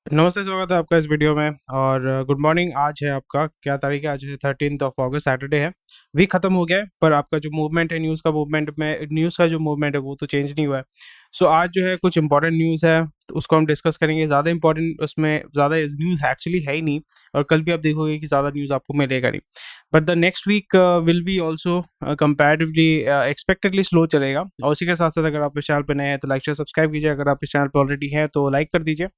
नमस्ते, स्वागत है आपका इस वीडियो में। और गुड मॉर्निंग। आज है आपका क्या तारीख है? आज है 13 अगस्त, सैटरडे है। वीक खत्म हो गया है, पर आपका जो मूवमेंट है, न्यूज़ का जो मूवमेंट है वो तो चेंज नहीं हुआ है। सो आज जो है कुछ इंपॉर्टेंट न्यूज़ है, तो उसको हम डिस्कस करेंगे। ज़्यादा इंपॉर्टेंट उसमें ज़्यादा न्यूज़ एक्चुअली है ही नहीं, और कल भी आप देखोगे कि ज़्यादा न्यूज़ आपको मिलेगा नहीं। But the next week will be also comparatively expectedly slow चलेगा। और उसी के साथ साथ अगर आप इस चैनल पर नए हैं तो लाइक शेयर सब्सक्राइब कीजिए। अगर आप इस चैनल पर ऑलरेडी हैं तो लाइक कर दीजिए।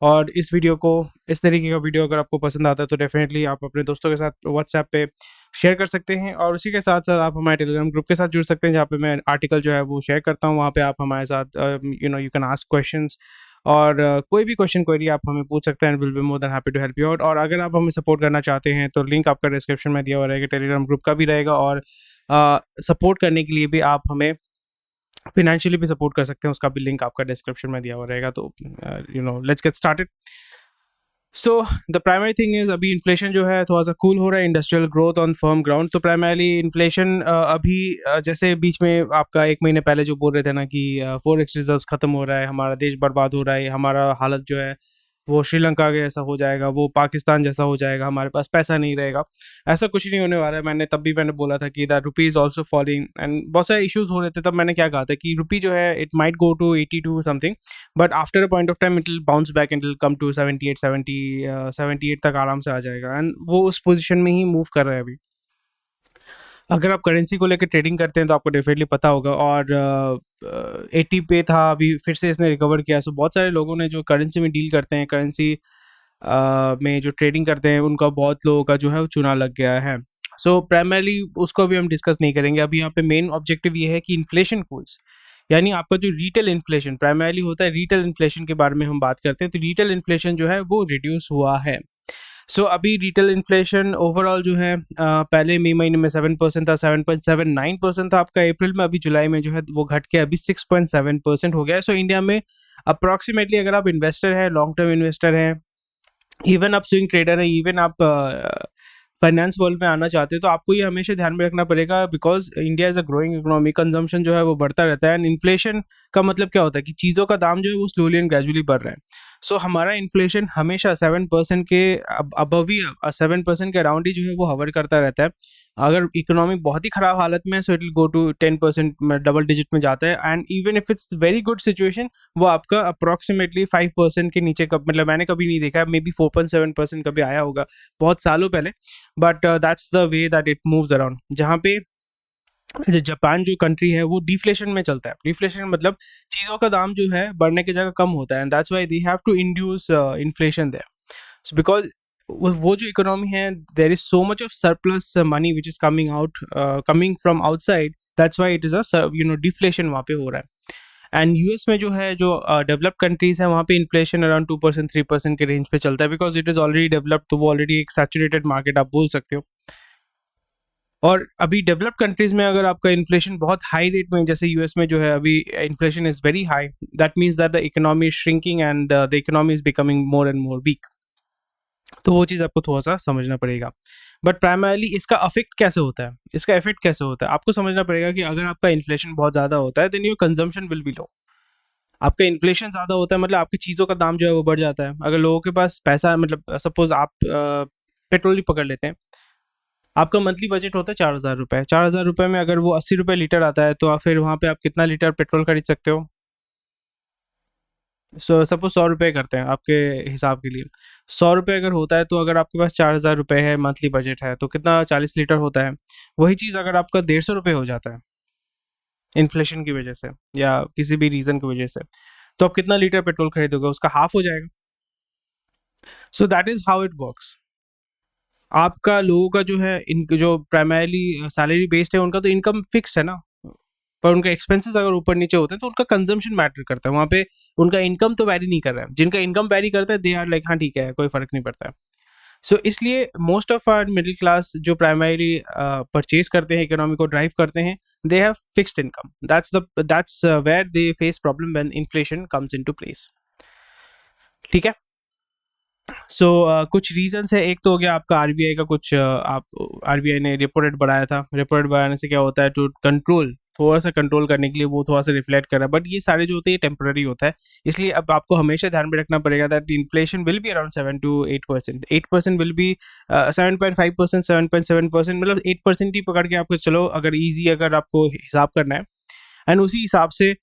और इस वीडियो को, इस तरीके का वीडियो अगर आपको पसंद आता है तो डेफिनेटली आप अपने दोस्तों के साथ व्हाट्सएप पे शेयर कर सकते हैं। और उसी के साथ साथ आप हमारे टेलीग्राम ग्रुप के साथ जुड़ सकते हैं, जहाँ पे मैं आर्टिकल जो है वो शेयर करता हूँ। वहाँ पे आप हमारे साथ यू कैन आस्क क्वेश्चंस, और कोई भी क्वेश्चन क्वेरी आप हमें पूछ सकते हैं। Will be more than happy to help you out. और अगर आप हमें सपोर्ट करना चाहते हैं तो लिंक आपका डिस्क्रिप्शन में दिया हुआ रहेगा, टेलीग्राम ग्रुप का भी रहेगा। और सपोर्ट करने के लिए भी आप हमें फिनेंशियली भी सपोर्ट कर सकते हैं, उसका भी लिंक आपका डिस्क्रिप्शन में दिया हुआ रहेगा। तो let's get started. So the primary thing is, अभी इन्फ्लेशन जो है थोड़ा सा कूल हो रहा है। Industrial growth on firm ground. तो प्राइमरली इन्फ्लेशन अभी जैसे बीच में आपका एक महीने पहले जो बोल रहे थे ना कि फॉरेक्स रिजर्व्स खत्म हो रहा है, हमारा देश बर्बाद हो रहा है, हमारा हालत जो है वो श्रीलंका के जैसा हो जाएगा, वो पाकिस्तान जैसा हो जाएगा, हमारे पास पैसा नहीं रहेगा। ऐसा कुछ नहीं होने वाला है। मैंने बोला था कि the rupee is also falling, and बहुत सारे इश्यूज हो रहे थे। तब मैंने क्या कहा था कि रुपी जो है it might go to 82 something, but after a point of time it will bounce back and will come to 78 तक आराम से आ जाएगा। एंड वो उस पोजीशन में ही मूव कर रहा है अभी। अगर आप करेंसी को लेकर ट्रेडिंग करते हैं तो आपको डेफिनेटली पता होगा। और 80 पे था, अभी फिर से इसने रिकवर किया। सो बहुत सारे लोगों ने जो करेंसी में डील करते हैं, करेंसी में जो ट्रेडिंग करते हैं, उनका बहुत लोगों का जो है वो चुना लग गया है। सो प्राइमरली उसको अभी हम डिस्कस नहीं करेंगे। अभी यहाँ पे मेन ऑब्जेक्टिव ये है कि इन्फ्लेशन कूल्स, यानी आपका जो रिटेल इन्फ्लेशन प्राइमरली होता है, रिटेल इन्फ्लेशन के बारे में हम बात करते हैं। तो रिटेल इन्फ्लेशन जो है वो रिड्यूस हुआ है। अभी रिटेल इन्फ्लेशन ओवरऑल जो है पहले मई महीने में 7% था, 7.79% था आपका अप्रैल में। अभी जुलाई में जो है वो घट के अभी 6.7% हो गया है। इंडिया में अप्रॉक्सीमेटली, अगर आप इन्वेस्टर हैं, लॉन्ग टर्म इन्वेस्टर हैं, इवन आप स्विंग ट्रेडर हैं, इवन आप फाइनेंस वर्ल्ड में आना चाहते हैं, तो आपको ये हमेशा ध्यान में रखना पड़ेगा, because India is a growing economy. Consumption जो है वो बढ़ता रहता है। एंड इन्फ्लेशन का मतलब क्या होता है कि चीज़ों का दाम जो है वो स्लोली एंड ग्रेजुअली बढ़ रहा है। हमारा इन्फ्लेशन हमेशा 7% के अबव ही, 7% के अराउंड ही जो है वो हवर करता रहता है। अगर इकोनॉमी बहुत ही खराब हालत में है so it will go to 10% में, डबल डिजिट में जाता है। And even if it's very good situation, वो आपका अप्रॉक्सीमेटली 5% के नीचे कब, मतलब मैंने कभी नहीं देखा है। मे बी 4.7% कभी आया होगा बहुत सालों पहले। But that's the way that it moves around. जहाँ पे जापान जो कंट्री है वो डिफ्लेशन में चलता है। डिफ्लेशन मतलब चीज़ों का दाम जो है बढ़ने की जगह कम होता है। And that's why they have to induce inflation there, because वो जो इकोनॉमी है, there is so much of surplus money which is coming from outside. That's why it is a deflation वहाँ पे हो रहा है। एंड यूएस में जो है, जो डेवलप्ड कंट्रीज है, वहाँ पे इन्फ्लेशन अराउंड 2% 3% के रेंज पे चलता है, because it is already developed. तो वो ऑलरेडी एक सैचुरेटेड मार्केट आप बोल सकते हो। और अभी डेवलप्ड कंट्रीज में अगर आपका इन्फ्लेशन बहुत हाई रेट में, जैसे यूएस में जो है अभी inflation is very high, that means that the economy is shrinking and the economy is becoming more and more weak. तो वो चीज़ आपको थोड़ा सा समझना पड़ेगा। बट प्राइमरली इसका अफेक्ट कैसे होता है, इसका इफेक्ट कैसे होता है, आपको समझना पड़ेगा कि अगर आपका इन्फ्लेशन बहुत ज़्यादा होता है, then your consumption will be low. आपका इन्फ्लेशन ज़्यादा होता है मतलब आपकी चीज़ों का दाम जो है वो बढ़ जाता है। अगर लोगों के पास पैसा, मतलब सपोज आप पेट्रोल ही पकड़ लेते हैं। आपका मंथली बजट होता है 4,000 रुपये। 4,000 रुपये में अगर वो 80 रुपये लीटर आता है, तो आप फिर वहाँ पे आप कितना लीटर पेट्रोल खरीद सकते हो? सपोज 100 रुपये करते हैं आपके हिसाब के लिए। 100 रुपये अगर होता है, तो अगर आपके पास 4,000 रुपये है, मंथली बजट है, तो कितना 40 लीटर होता है। वही चीज़ अगर आपका 150 रुपये हो जाता है इन्फ्लेशन की वजह से, या किसी भी रीज़न की वजह से, तो आप कितना लीटर पेट्रोल खरीदोगे? उसका हाफ हो जाएगा। That is how it works. आपका लोगों का जो है, इन जो प्राइमरली सैलरी बेस्ड है, उनका तो इनकम फिक्स है ना, पर उनका एक्सपेंसेस अगर ऊपर नीचे होते हैं तो उनका कंजम्पशन मैटर करता है। वहाँ पे उनका इनकम तो वैरी नहीं कर रहा है। जिनका इनकम वैरी करता है, दे आर लाइक हाँ ठीक है, कोई फर्क नहीं पड़ता है। इसलिए most of our middle class जो प्राइमरी परचेज करते हैं, इकोनॉमी को ड्राइव करते हैं, they have fixed income. That's where they face problem when inflation comes into place. ठीक है। कुछ रीजंस है। एक तो हो गया आपका आरबीआई का कुछ, आप आरबीआई ने रेपो रेट बढ़ाया था। रेपो रेट बढ़ाने से क्या होता है, टू कंट्रोल थोड़ा सा कंट्रोल करने के लिए वो थोड़ा सा रिफ्लेक्ट कर रहा है, बट ये सारे जो होते हैं टेम्पररी होता है। इसलिए अब आपको हमेशा ध्यान में रखना पड़ेगा that inflation will be around 7 to 8%। 8% will be 7.5%, 7.7%, मतलब 8% ही पकड़ के आपको चलो, अगर ईजी अगर आपको हिसाब करना है। एंड उसी हिसाब से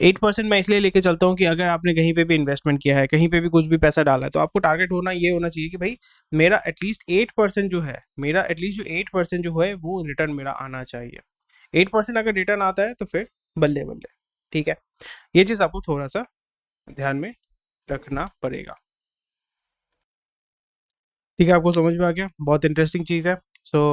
8% मैं इसलिए लेके चलता हूँ कि अगर आपने कहीं पे भी इन्वेस्टमेंट किया है, कहीं पे भी कुछ भी पैसा डाला है, तो आपको टारगेट होना ये होना चाहिए कि भाई मेरा एटलीस्ट 8% जो है, मेरा एटलीस्ट जो 8% जो है वो रिटर्न मेरा आना चाहिए। 8% अगर रिटर्न आता है तो फिर बल्ले बल्ले, ठीक है। ये चीज़ आपको थोड़ा सा ध्यान में रखना पड़ेगा, ठीक है। आपको समझ में आ गया, बहुत इंटरेस्टिंग चीज़ है। सो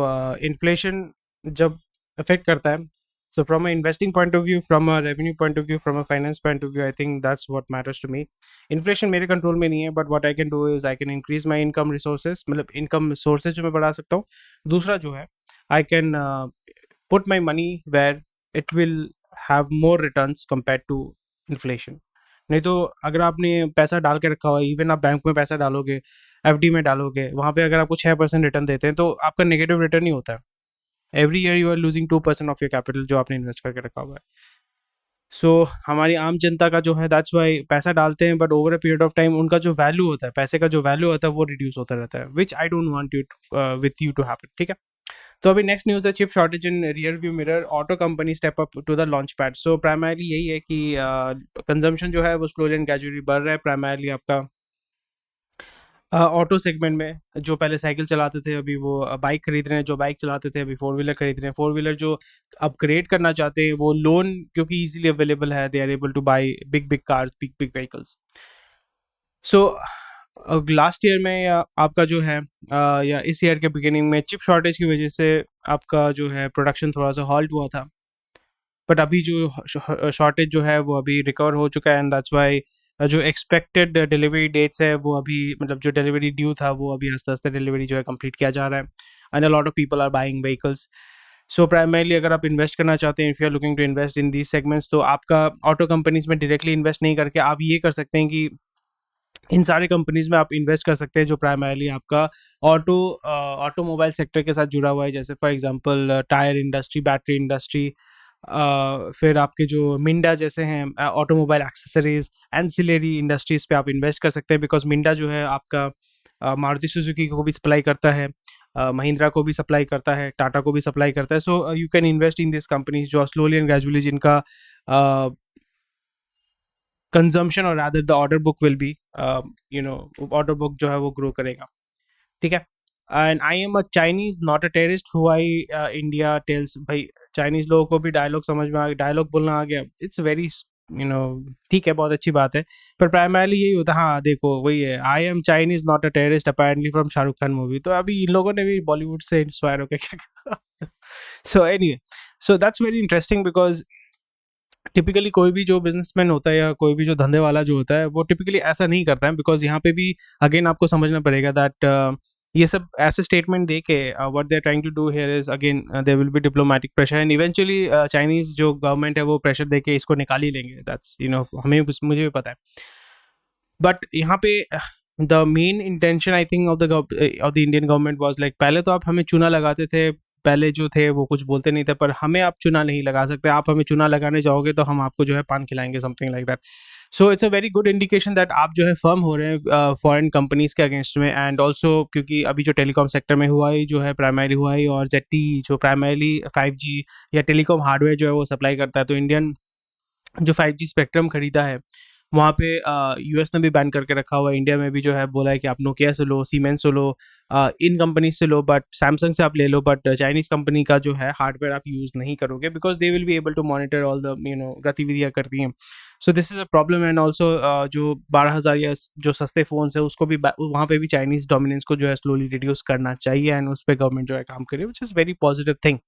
इन्फ्लेशन जब अफेक्ट करता है, so from a investing point of view, from a revenue point of view, from a finance point of view, I think that's what matters to me. Inflation मेरे कंट्रोल में नहीं है, but what I can do is I can increase my income resources, मतलब income sources जो मैं बढ़ा सकता हूँ। दूसरा जो है, I can put my money where it will have more returns compared to inflation। नहीं तो अगर आपने पैसा डाल के रखा हुआ है, इवन आप बैंक में पैसा डालोगे, एफडी में डालोगे, वहाँ पे अगर आपको 6% रिटर्न देते हैं तो आपका नेगेटिव रिटर्न ही होता है। Every year you are losing 2% of your capital जो आपने इन्वेस्ट करके रखा हुआ है। सो हमारी आम जनता का जो है, दैट्स वाई पैसा डालते हैं, but over a period of time उनका जो वैल्यू होता है, पैसे का जो वैल्यू होता है वो रिड्यूस होता रहता है, which I don't want you with you to happen, ठीक है। तो अभी नेक्स्ट न्यूज़ है chip shortage in rear view mirror, auto company step up to the launch pad. So primarily यही है कि कंजम्पशन जो है वो स्लोली एंड ग्रेजुअली बढ़ रहा है। प्राइमरली आपका ऑटो सेगमेंट में जो पहले साइकिल चलाते थे, अभी वो बाइक खरीद रहे हैं, जो बाइक चलाते थे अभी फोर व्हीलर खरीद रहे हैं, फोर व्हीलर जो अपग्रेड करना चाहते हैं वो लोन क्योंकि इजीली अवेलेबल है, they are able to buy big big cars, big big vehicles. So last year में या आपका जो है या इस ईयर के बिगिनिंग में चिप शॉर्टेज की वजह से आपका जो है प्रोडक्शन थोड़ा सा हॉल्ट हुआ था, बट अभी जो शॉर्टेज जो है वो अभी रिकवर हो चुका है, एंड दैट्स वाई जो एक्सपेक्टेड डिलीवरी डेट्स है वो अभी, मतलब जो डिलीवरी ड्यू था वो अभी आस्ते आस्ते डिलीवरी जो है कंप्लीट किया जा रहा है, and a lot of people are buying vehicles. So primarily अगर आप इन्वेस्ट करना चाहते हैं, if you are looking to invest in these segments, तो आपका ऑटो कंपनीज में डायरेक्टली इन्वेस्ट नहीं करके आप ये कर सकते हैं कि इन सारे कंपनीज में आप इन्वेस्ट कर सकते हैं जो प्राइमरली आपका ऑटोमोबाइल सेक्टर के साथ जुड़ा हुआ है, जैसे for example tyre industry, battery industry, फिर आपके जो मिंडा जैसे हैं ऑटोमोबाइल एक्सेसरीज, एंसिलरी इंडस्ट्रीज पे आप इन्वेस्ट कर सकते हैं, बिकॉज मिंडा जो है आपका मारुति सुजुकी को भी सप्लाई करता है, महिंद्रा को भी सप्लाई करता है, टाटा को भी सप्लाई करता है। So you can invest in this companies जो स्लोली एंड ग्रेजुअली जिनका कंजम्पशन और rather the order book will be, order book जो है वो ग्रो करेगा, ठीक है। And I am a Chinese not a terrorist who I India tells, भाई चाइनीज लोगों को भी डायलॉग समझ में आ गया, डायलॉग बोलना आ गया, इट्स वेरी ठीक है, बहुत अच्छी बात है, पर प्राइमरली यही होता है। हाँ देखो वही है, I am Chinese not a terrorist apparently from Shahrukh Khan movie, तो अभी इन लोगों ने भी बॉलीवुड से इंस्पायर होकर क्या so anyway, so that's very interesting because typically कोई भी जो बिजनेसमैन होता है या कोई भी जो धंधे वाला जो होता है वो टिपिकली ऐसा नहीं करता है, बिकॉज यहाँ पे भी अगेन आपको समझना पड़ेगा दैट ये सब ऐसे स्टेटमेंट दे के what they are trying to do here is again there will be diplomatic pressure, and eventually Chinese जो गवर्नमेंट है वो प्रेशर दे के इसको निकाल ही लेंगे, दैट्स हमें मुझे भी पता है। बट यहाँ पे the main intention I think of the Indian government was like, पहले तो आप हमें चूना लगाते थे, पहले जो थे वो कुछ बोलते नहीं थे, पर हमें आप चूना नहीं लगा सकते, आप हमें चूना लगाने जाओगे तो हम आपको जो है पान खिलाएंगे, something like that. So it's a very good indication that आप जो है फर्म हो रहे हैं फॉरेन कंपनीज के अगेंस्ट में, एंड ऑल्सो क्योंकि अभी जो टेलीकॉम सेक्टर में हुआ ही जो है प्राइमरी हुआ ही, और जेटी जो प्राइमरली 5G या टेलीकॉम हार्डवेयर जो है वो सप्लाई करता है, तो इंडियन जो 5G स्पेक्ट्रम खरीदा है वहाँ पे यूएस ने भी बैन करके रखा हुआ है, इंडिया में भी जो है बोला है कि आप नोकिया से लो, सीमेंस से लो, इन कंपनी से लो, बट सैमसंग से आप ले लो, बट चाइनीज कंपनी का जो है हार्डवेयर आप यूज़ नहीं करोगे, because they will be able to monitor all the गतिविधियाँ करती हैं। So this is a problem, and also जो 12,000 या जो सस्ते फ़ोन्स है उसको भी वहाँ पे भी चाइनीज डोमिनेंस को जो है स्लोली रिड्यूस करना चाहिए, एंड उस पर गवर्नमेंट जो है काम करे, which is very positive thing.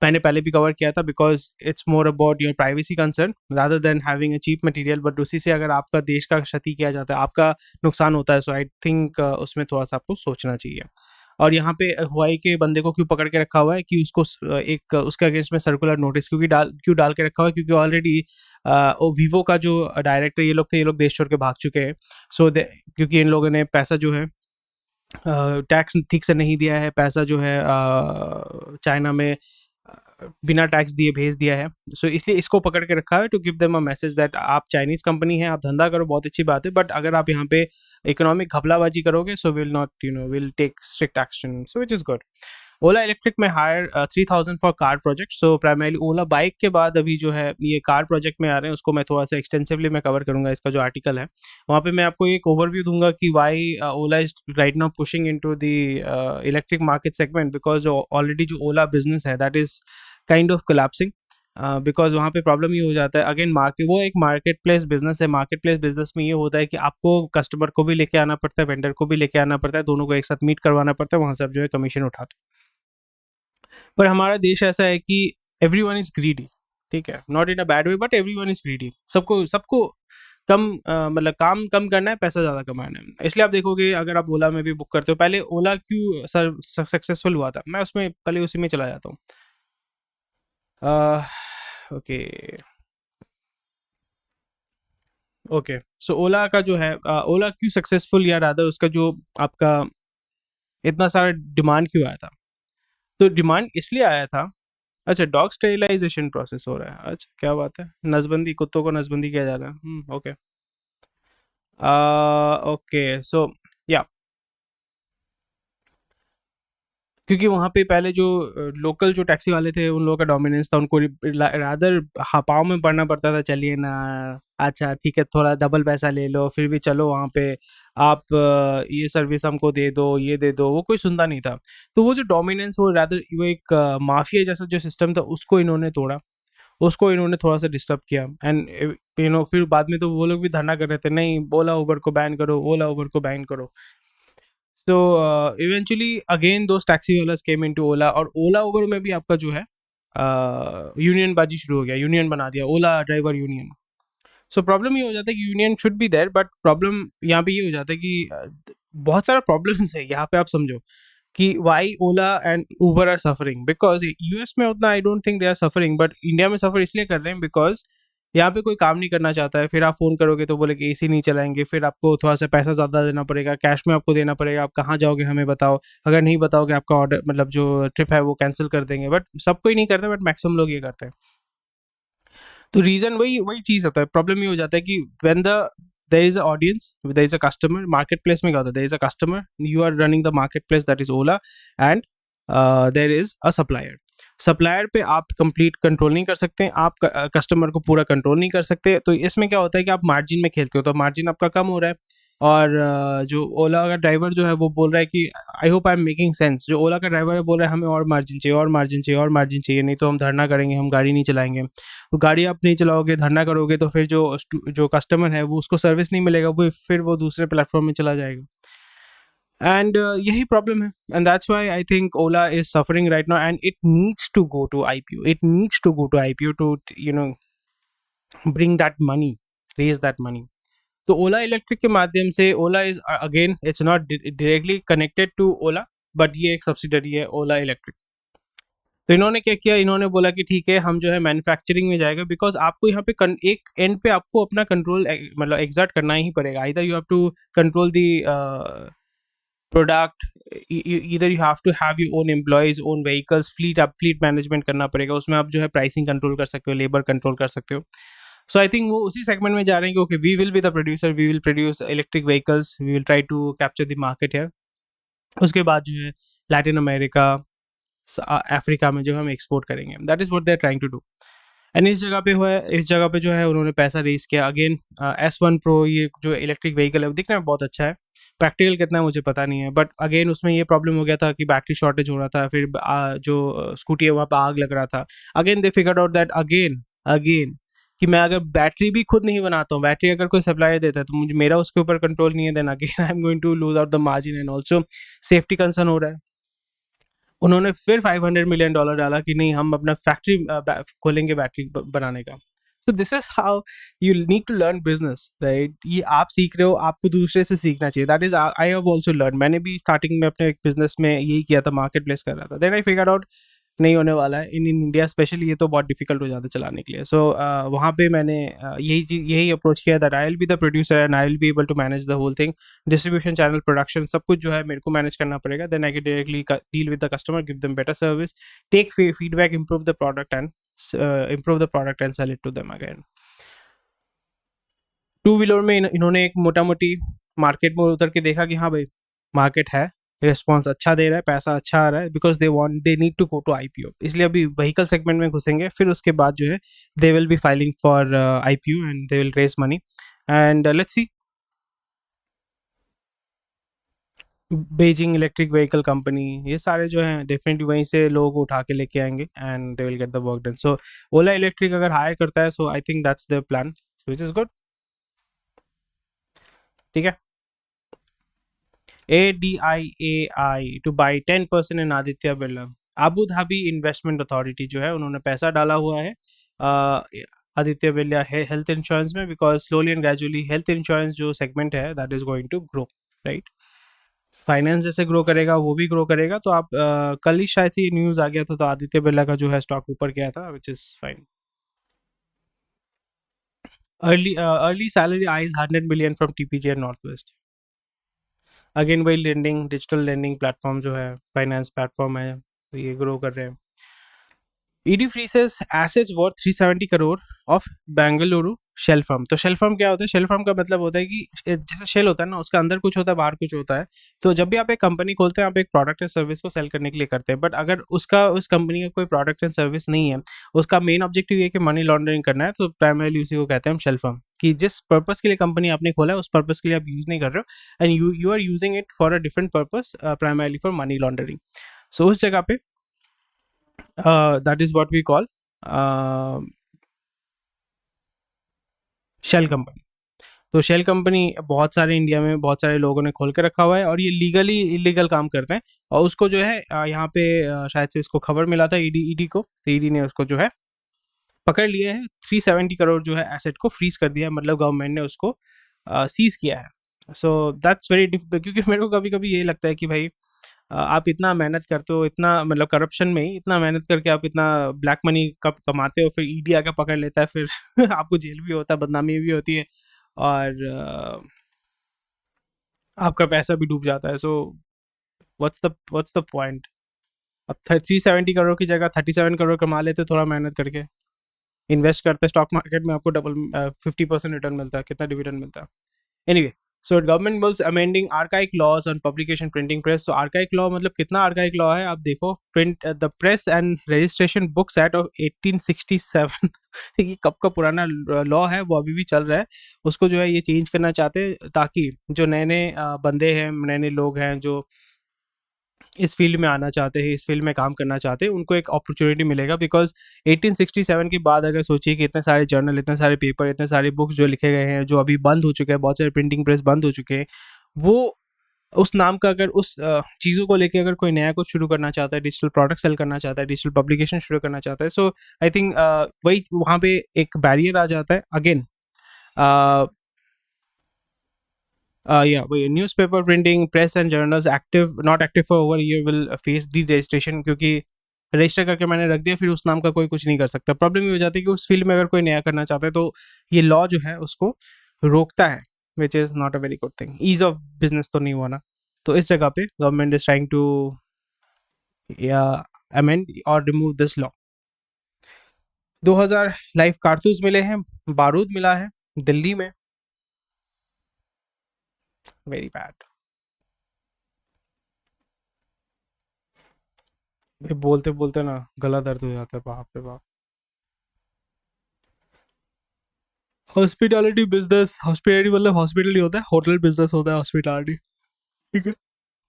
मैंने पहले भी कवर किया था, because it's more about your privacy concern rather than having a cheap material, but उसी से अगर आपका देश का क्षति किया जाता है, आपका नुकसान होता है, सो आई थिंक उसमें थोड़ा सा आपको सोचना चाहिए। और यहाँ पे हुआई के बंदे को क्यों पकड़ के रखा हुआ है कि उसको एक उसके अगेंस्ट में सर्कुलर नोटिस क्यों डाल के रखा हुआ है, क्योंकि ऑलरेडी वीवो का जो डायरेक्टर ये लोग थे, ये लोग देश छोड़ के भाग चुके हैं। सो क्योंकि इन लोगों ने पैसा जो है टैक्स ठीक से नहीं दिया है, पैसा जो है चाइना में बिना टैक्स दिए भेज दिया है। सो इसलिए इसको पकड़ के रखा है to give them a message that आप चाइनीज कंपनी है, आप धंधा करो, बहुत अच्छी बात है, बट अगर आप यहाँ पे इकोनॉमिक घपलाबाजी करोगे so will not will take strict action, so which is good. Ola electric में hire 3000 for car project. So primarily Ola bike के बाद अभी जो है ये कार प्रोजेक्ट में आ रहे हैं, उसको मैं थोड़ा सा एक्सटेंसिवली मैं कवर करूंगा। इसका जो आर्टिकल है वहाँ पे मैं आपको एक ओवरव्यू दूंगा कि why Ola is right now pushing into the electric market segment, because already जो ओला बिजनेस है that is kind of collapsing, because वहाँ पे प्रॉब्लम ये हो जाता है अगेन, मार्केट वो एक मार्केट प्लेस बिजनेस है। मार्केट प्लेस बिजनेस में ये होता है कि आपको कस्टमर को भी लेके आना पड़ता है, वेंडर को भी लेके आना पड़ता है, दोनों को एक साथ मीट करवाना पड़ता है, वहाँ से आप जो है कमीशन उठाते हो। पर हमारा देश ऐसा है कि एवरी वन इज ग्रीडी, ठीक है, not in a bad way but every one is greedy. सबको सबको कम मतलब काम कम करना है, पैसा ज़्यादा कमाना है। इसलिए आप देखोगे अगर आप ओला में भी बुक करते हो, पहले ओला क्यों सर सक्सेसफुल हुआ था, मैं उसमें पहले उसी में चला जाता हूँ। ओके ओके, सो ओला का जो है ओला क्यों सक्सेसफुल या रादर उसका जो आपका इतना सारा डिमांड क्यों आया था, तो डिमांड इसलिए आया था। अच्छा, डॉग स्टेरिलाइजेशन प्रोसेस हो रहा है, अच्छा क्या बात है, नसबंदी, कुत्तों को नसबंदी किया जा रहा है, ओके ओके सो या, क्योंकि वहाँ पे पहले जो लोकल जो टैक्सी वाले थे उन लोगों का डोमिनेंस था, उनको रादर पाँव में पड़ना पड़ता था, चलिए ना, अच्छा ठीक है थोड़ा डबल पैसा ले लो, फिर भी चलो वहाँ पे आप ये सर्विस हमको दे दो, ये दे दो, वो कोई सुनता नहीं था। तो वो जो डोमिनेंस, वो रादर वो एक माफिया जैसा जो सिस्टम था उसको इन्होंने तोड़ा, उसको इन्होंने थोड़ा सा डिस्टर्ब किया। एंड फिर बाद में तो वो लोग भी धरना कर रहे थे, नहीं ओला उबर को बैन करो, ओला उबर को बैन करो। सो इवेंचुअली अगेन दोस टैक्सी वालास केम इनटू ओला, और ओला उबर में भी आपका जो है यूनियन बाजी शुरू हो गया, यूनियन बना दिया, Ola driver union. So problem ये हो जाता है कि union should be there, but problem यहाँ पे ये हो जाता है कि बहुत सारा प्रॉब्लम्स है यहाँ पे, आप समझो कि why Ola and Uber are suffering, because US में उतना I don't think they are suffering, but India में सफर इसलिए कर रहे हैं बिकॉज यहाँ पे कोई काम नहीं करना चाहता है। फिर आप फ़ोन करोगे तो बोले कि एसी नहीं चलाएंगे, फिर आपको थोड़ा सा पैसा ज़्यादा देना पड़ेगा, कैश में आपको देना पड़ेगा, आप कहाँ जाओगे हमें बताओ, अगर नहीं बताओगे आपका ऑर्डर मतलब जो ट्रिप है वो कैंसिल कर देंगे। बट सब कोई नहीं करता, बट मैक्सिमम लोग ये करते हैं। तो रीज़न वही वही चीज़ होता है, प्रॉब्लम ये हो जाता है कि when the there is a audience, there is a customer, market place में क्या होता है, there is a customer, you are running the market place that is Ola, and there is a supplier. Supplier पे आप complete control नहीं कर सकते, आप कस्टमर को पूरा कंट्रोल नहीं कर सकते। तो इसमें क्या होता है कि आप मार्जिन में खेलते हो, तो मार्जिन आपका कम हो रहा है, और जो ओला का ड्राइवर जो है वो बोल रहा है कि I hope I am making sense, जो ओला का ड्राइवर है बोल रहा है हमें और मार्जिन चाहिए, और मार्जिन चाहिए, और मार्जिन चाहिए, नहीं तो हम धरना करेंगे, हम गाड़ी नहीं चलाएंगे। तो गाड़ी आप नहीं चलाओगे, धरना करोगे, तो फिर जो कस्टमर है वो उसको सर्विस नहीं मिलेगा, वो फिर वो दूसरे प्लेटफॉर्म में चला जाएगा। एंड यही प्रॉब्लम है, and that's why I think Ola is suffering right now, and it needs to go to IPO, it needs to go to IPO to bring that money, raise that money. तो Ola electric के माध्यम से, Ola is again it's not directly connected to Ola, but ये एक subsidiary है ओला electric. तो इन्होंने क्या किया, इन्होंने बोला कि ठीक है हम जो है मैन्युफैक्चरिंग में जाएगा, बिकॉज आपको यहाँ पे एक एंड पे आपको अपना कंट्रोल मतलब एग्जर्ट करना ही पड़ेगा। Either you have to control the product, इधर you have to have your own employees, own vehicles, fleet management करना पड़ेगा, उसमें आप जो है प्राइसिंग कंट्रोल कर सकते हो, लेबर कंट्रोल कर सकते हो। सो आई थिंक वो उसी सेगमेंट में जा रहे हैं कि okay we will be the producer, we will produce electric vehicles, we will try to capture the market है। उसके बाद जो है लैटिन अमेरिका, अफ्रीका में जो हम एक्सपोर्ट करेंगे, that is what they are trying to do. And इस जगह पे जो है उन्होंने पैसा रेज किया। अगेन S1 Pro ये जो इलेक्ट्रिक व्हीकल है वो दिखने में बहुत अच्छा है, प्रैक्टिकल कितना है मुझे पता नहीं है, बट अगेन उसमें ये प्रॉब्लम हो गया था कि बैटरी शॉर्टेज हो रहा था, फिर जो स्कूटी है वहाँ पर आग लग रहा था। Again they figured out that again कि मैं अगर बैटरी भी खुद नहीं बनाता हूँ, बैटरी अगर कोई सप्लायर देता है तो मुझे मेरा उसके ऊपर कंट्रोल नहीं है, then again I am going to lose out the margin, and also safety concern हो रहा है। उन्होंने फिर $500 मिलियन डाला कि नहीं हम अपना फैक्ट्री खोलेंगे बैटरी बनाने का। So this is how you need to learn business, right? ये आप सीख रहे हो, आपको दूसरे से सीखना चाहिए। That is I have also learn, मैंने भी स्टार्टिंग में अपने एक बिजनेस में यही किया था, मार्केट प्लेस कर रहा था। देन आई फिगर आउट नहीं होने वाला है इन इंडिया स्पेशली, ये तो बहुत डिफिकल्ट हो जाता है चलाने के लिए। सो वहाँ पे मैंने यही अप्रोच किया, that I will be the producer and I will be able to manage the whole thing, distribution channel, production, सब कुछ जो है मेरे को मैनेज करना पड़ेगा। Then I can directly deal with the customer, give them better service, take feedback, improve the product and sell it to them again। Two wheeler में इन्होंने एक मोटा मोटी मार्केट में उतर के देखा कि हाँ भाई मार्केट है, रिस्पॉन्स अच्छा दे रहा है, पैसा अच्छा आ रहा है, because they need to go to IPO, इसलिए अभी व्हीकल सेगमेंट में घुसेंगे। फिर उसके बाद जो है they will be filing for IPO and they will raise money and let's see. Beijing electric vehicle company, ये सारे जो हैं डेफिनेटली वहीं से लोगों को उठा के लेके आएंगे and they will get the work done. So Ola electric अगर हायर करता है, so I think that's the plan, which is good. ठीक है। ADIAI to buy 10% in Aditya Birla. Abu Dhabi investment authority जो है उन्होंने पैसा डाला हुआ है आदित्य बिरला हेल्थ इंश्योरेंस में, because slowly and gradually health insurance जो सेगमेंट है that is going to grow, right. Finance जैसे ग्रो करेगा वो भी ग्रो करेगा। तो आप कल ही शायद से ये न्यूज़ आ गया था, तो आदित्य बिरला का जो है स्टॉक ऊपर गया था, which is fine. EarlySalary raises 100 million from TPG Northwest. Again वही लेंडिंग, डिजिटल लेंडिंग प्लेटफॉर्म जो है, फाइनेंस प्लेटफॉर्म है, तो ये ग्रो कर रहे हैं। ED freezes assets worth 370 crore of Bengaluru shell firm. तो शेल फर्म क्या होता है? शेल फर्म का मतलब होता है कि जैसे शेल होता है ना, उसका अंदर कुछ होता है, बाहर कुछ होता है। तो जब भी आप एक कंपनी खोलते हैं, आप एक प्रोडक्ट एंड सर्विस को सेल करने के लिए करते हैं, बट अगर उस कंपनी का कोई प्रोडक्ट एंड सर्विस नहीं है, उसका मेन ऑब्जेक्टिव ये कि मनी लॉन्ड्रिंग करना है, तो प्राइमरीली उसी को कहते हैं हम शेल फर्म, कि जिस पर्पस के लिए कंपनी आपने खोला है उस पर्पस के लिए आप यूज नहीं कर रहे हो and you are using it for a different purpose, primarily for money laundering. So उस जगह पे that is what we call shell company. तो शेल कंपनी बहुत सारे इंडिया में बहुत सारे लोगों ने खोल के रखा हुआ है और ये लीगली इलीगल काम करते हैं। और उसको जो है यहाँ पे शायद से इसको खबर मिला था ईडी को, तो ईडी ने उसको जो है पकड़ लिया है। 370 करोड़ जो है एसेट को फ्रीज कर दिया है, मतलब गवर्नमेंट ने उसको सीज किया है। सो दैट्स वेरी डिफिकल्ट, क्योंकि मेरे को कभी कभी ये लगता है कि भाई आप इतना मेहनत करते हो, इतना मतलब करप्शन में ही इतना मेहनत करके आप इतना ब्लैक मनी कब कमाते हो, फिर ईडी आके पकड़ लेता है, फिर आपको जेल भी होता है, बदनामी भी होती है और आपका पैसा भी डूब जाता है। So what's the point? अब 370 करोड़ की जगह 37 करोड़ कमा लेते थोड़ा मेहनत करके, इन्वेस्ट करते स्टॉक मार्केट में, आपको डबल 50% रिटर्न मिलता है, कितना डिविडेंड मिलता है। Anyway, so government bills amending archaic laws on publication printing press. तो आर्काइक लॉ मतलब कितना आर्काइक लॉ है आप देखो, print the press and registration books act of 1867 ये कब का पुराना लॉ है, वो अभी भी चल रहा है। उसको जो है ये चेंज करना चाहते हैं, ताकि जो नए नए बंदे हैं, नए नए लोग हैं जो इस फील्ड में आना चाहते हैं, इस फील्ड में काम करना चाहते हैं, उनको एक अपॉर्चुनिटी मिलेगा। बिकॉज 1867 के बाद अगर सोचिए कि इतने सारे जर्नल, इतने सारे पेपर, इतने सारे बुक्स जो लिखे गए हैं, जो अभी बंद हो चुके हैं, बहुत सारे प्रिंटिंग प्रेस बंद हो चुके हैं, वो उस नाम का अगर उस चीज़ों को लेके अगर कोई नया कुछ शुरू करना चाहता है, डिजिटल प्रोडक्ट सेल करना चाहता है, डिजिटल पब्लिकेशन शुरू करना चाहता है, सो आई थिंक वही वहाँ पे एक बैरियर आ जाता है। Again yeah, newspaper printing, press and journals active not active for over a year will face de-registration, क्योंकि रजिस्टर करके मैंने रख दिया, फिर उस नाम का कोई कुछ नहीं कर सकता। प्रॉब्लम ये हो जाती है कि उस फील्ड में अगर कोई नया करना चाहता है, तो ये लॉ जो है उसको रोकता है, which is not a very good thing. Ease of business तो नहीं हुआ ना, तो इस जगह पे government is trying to amend और रिमूव दिस लॉ। 2000 लाइव कारतूस मिले हैं, बारूद मिला है दिल्ली में, वेरी बैड। बोलते बोलते ना गला दर्द हो जाता है, बाप रे बाप। हॉस्पिटैलिटी बिजनेस, हॉस्पिटैलिटी मतलब हॉस्पिटल ही होता है, होटल बिजनेस होता है हॉस्पिटैलिटी, ठीक है।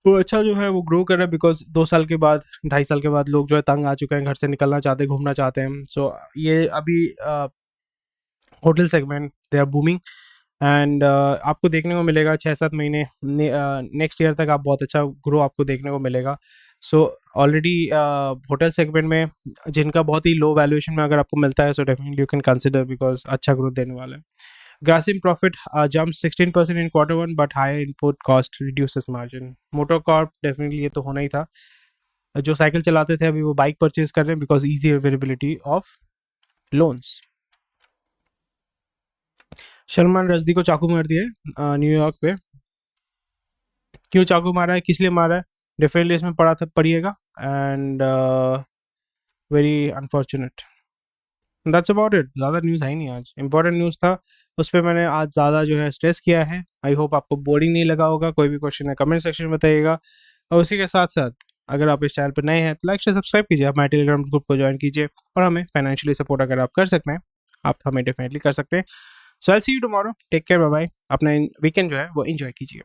वो अच्छा जो है वो ग्रो कर रहा है, बिकॉज 2 साल के बाद, 2.5 साल के बाद लोग जो है तंग आ चुके हैं, घर से निकलना चाहते हैं, घूमना चाहते हैं। सो ये अभी hotel segment they are booming and आपको देखने को मिलेगा 6-7 महीने नेक्स्ट ईयर तक आप बहुत अच्छा ग्रो आपको देखने को मिलेगा। सो ऑलरेडी होटल सेगमेंट में जिनका बहुत ही लो वैल्यूएशन में अगर आपको मिलता है, so definitely you can consider, because अच्छा ग्रोथ देने वाला है। Grasim profit jump 16% in Q1 but higher input cost reduces margin. MotoCorp definitely ये तो होना ही था, जो साइकिल चलाते थे अभी वो बाइक परचेज कर रहे हैं because easy availability of loans. Salman Rushdie को चाकू मार दिया न्यूयॉर्क पे। क्यों चाकू मारा है, किस लिए मारा है, डेफिनेटली इसमें पढ़िएगा। And very unfortunate. That's about it. ज़्यादा न्यूज़ है ही नहीं आज, इंपॉर्टेंट न्यूज़ था उस पर मैंने आज ज़्यादा जो है स्ट्रेस किया है। आई होप आपको बोरिंग नहीं लगा होगा। कोई भी क्वेश्चन है कमेंट सेक्शन में बताइएगा। और उसी के साथ साथ अगर आप इस चैनल पर नए हैं तो लाइक से सब्सक्राइब कीजिए, आप हमारे टेलीग्राम ग्रुप को ज्वाइन कीजिए और हमें फाइनेंशियली सपोर्ट अगर आप कर सकते हैं आप हमें डेफिनेटली कर सकते हैं। So I see you tomorrow, take care, bye bye. अपना वीकेंड जो है वो एंजॉय कीजिए।